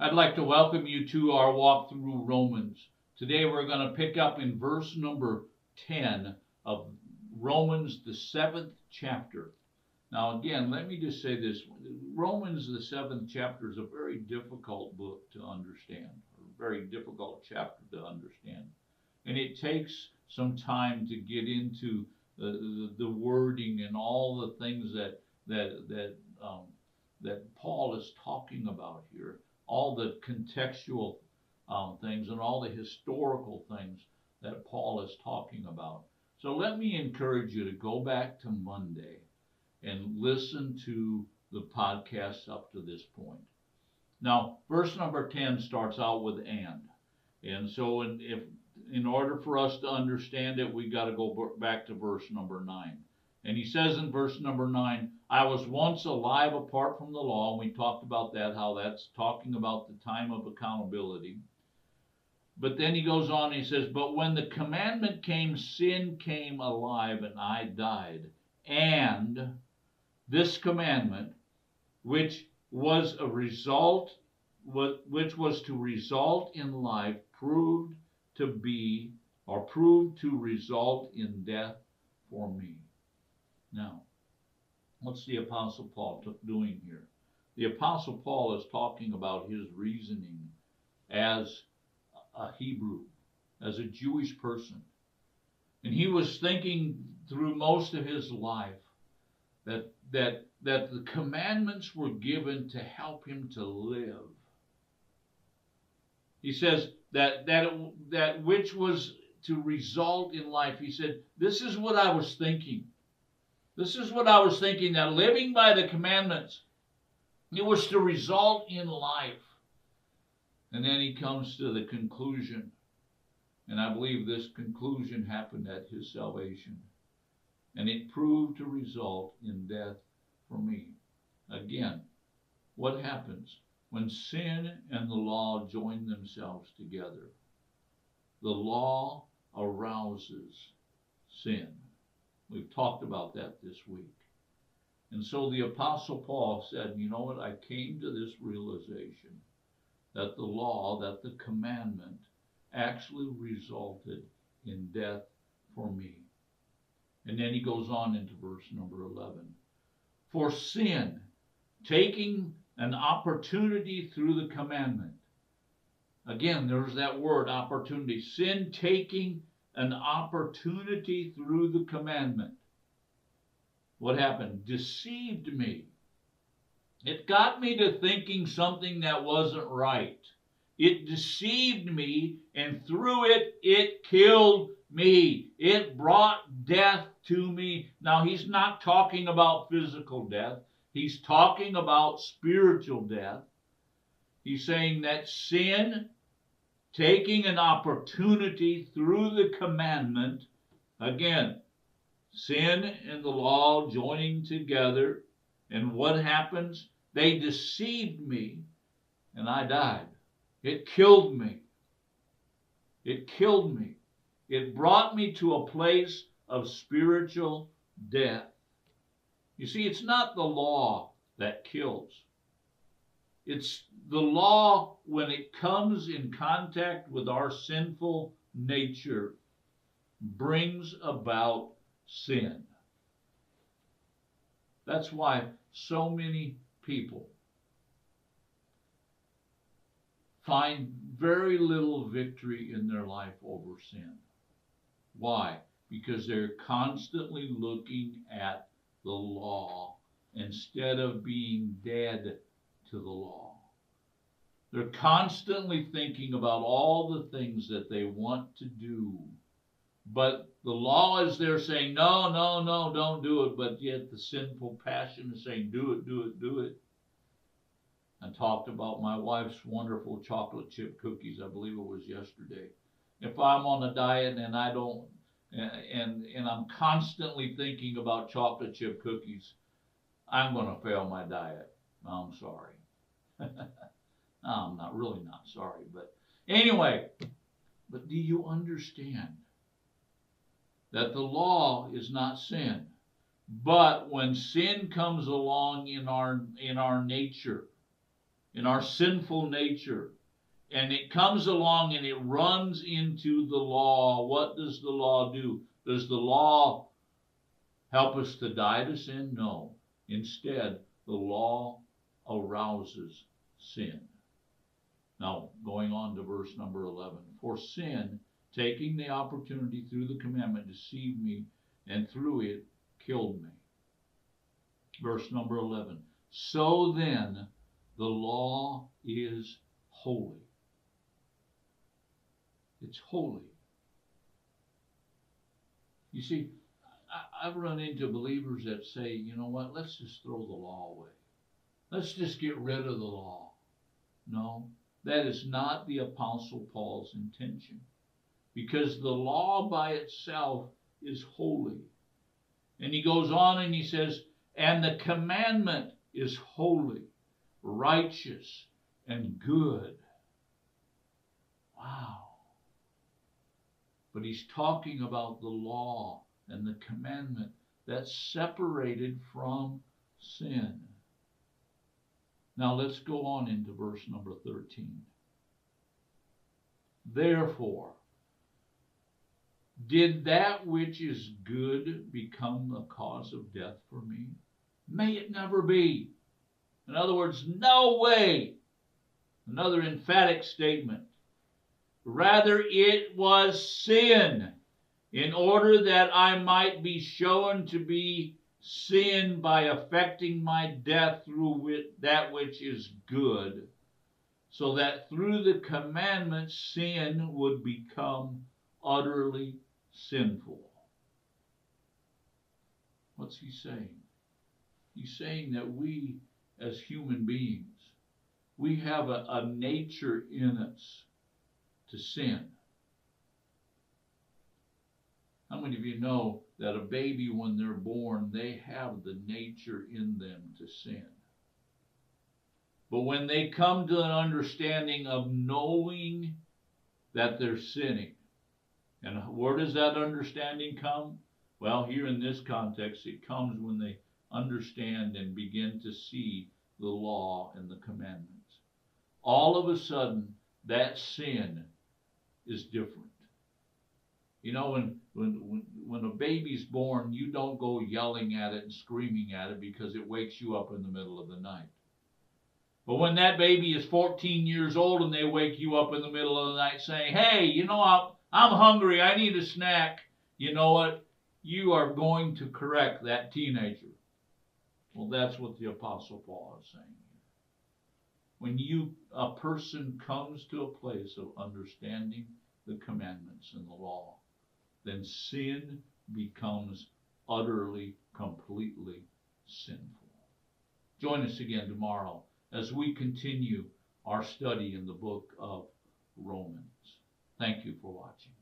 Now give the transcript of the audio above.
I'd like to welcome you to our walk through Romans. Today we're going to pick up in verse number 10 of Romans, the 7th chapter. Now again, let me just say this. Romans, the 7th chapter, is a very difficult book to understand, a very difficult chapter to understand. And it takes some time to get into the wording and all the things that Paul is talking about here, all the contextual things and all the historical things that Paul is talking about. So let me encourage you to go back to Monday and listen to the podcast up to this point. Now, verse number 10 starts out with "and." And so in order for us to understand it, we got to go back to verse number 9. And he says in verse number 9, I was once alive apart from the law. And we talked about that, how that's talking about the time of accountability. But then he goes on and he says, but when the commandment came, sin came alive and I died. And this commandment, which was to result in life, proved to result in death for me. Now, what's the Apostle Paul doing here? The Apostle Paul is talking about his reasoning as a Hebrew, as a Jewish person. And he was thinking through most of his life that the commandments were given to help him to live. He says that which was to result in life. He said, this is what I was thinking. This is what I was thinking, that living by the commandments, it was to result in life. And then he comes to the conclusion, and I believe this conclusion happened at his salvation. And it proved to result in death for me. Again, what happens when sin and the law join themselves together? The law arouses sin. We've talked about that this week. And so the Apostle Paul said, you know what, I came to this realization that the law, that the commandment, actually resulted in death for me. And then he goes on into verse number 11. For sin, taking an opportunity through the commandment. Again, there's that word, opportunity. Sin taking an opportunity through the commandment. What happened? Deceived me. It got me to thinking something that wasn't right. It deceived me, and through it, it killed me. It brought death to me. Now, he's not talking about physical death. He's talking about spiritual death. He's saying that sin, taking an opportunity through the commandment, again, sin and the law joining together, and what happens? They deceived me, and I died. It killed me. It killed me. It brought me to a place of spiritual death. You see, it's not the law that kills. It's the law, when it comes in contact with our sinful nature, brings about sin. That's why so many people find very little victory in their life over sin. Why? Because they're constantly looking at the law instead of being dead to the law. They're constantly thinking about all the things that they want to do. But the law is there saying, no, no, no, don't do it. But yet the sinful passion is saying, do it, do it, do it. I talked about my wife's wonderful chocolate chip cookies. I believe it was yesterday. If I'm on a diet and I don't, and I'm constantly thinking about chocolate chip cookies, I'm going to fail my diet. I'm sorry. No, I'm not really not sorry. But anyway, but do you understand that the law is not sin? But when sin comes along in our nature, in our sinful nature, and it comes along and it runs into the law, what does the law do? Does the law help us to die to sin? No. Instead, the law arouses sin. Now, going on to verse number 11. For sin, taking the opportunity through the commandment, deceived me, and through it killed me. Verse number 11. So then, the law is holy. It's holy. You see, I've run into believers that say, you know what, let's just throw the law away. Let's just get rid of the law. No, that is not the Apostle Paul's intention. Because the law by itself is holy. And he goes on and he says, and the commandment is holy, righteous, and good. Wow. But he's talking about the law and the commandment that's separated from sin. Now let's go on into verse number 13. Therefore, did that which is good become the cause of death for me? May it never be. In other words, no way. Another emphatic statement. Rather, it was sin, in order that I might be shown to be sin by affecting my death through that which is good, so that through the commandment sin would become utterly sinful. What's he saying? He's saying that we, as human beings, we have a nature in us to sin. How many of you know that a baby, when they're born, they have the nature in them to sin? But when they come to an understanding of knowing that they're sinning, and where does that understanding come? Well, here in this context, it comes when they understand and begin to see the law and the commandments. All of a sudden, that sin is different. You know, when a baby's born, you don't go yelling at it and screaming at it because it wakes you up in the middle of the night. But when that baby is 14 years old and they wake you up in the middle of the night saying, hey, you know, I'm hungry, I need a snack, you know what? You are going to correct that teenager. Well, that's what the Apostle Paul is saying. When a person comes to a place of understanding the commandments and the law, then sin becomes utterly, completely sinful. Join us again tomorrow as we continue our study in the book of Romans. Thank you for watching.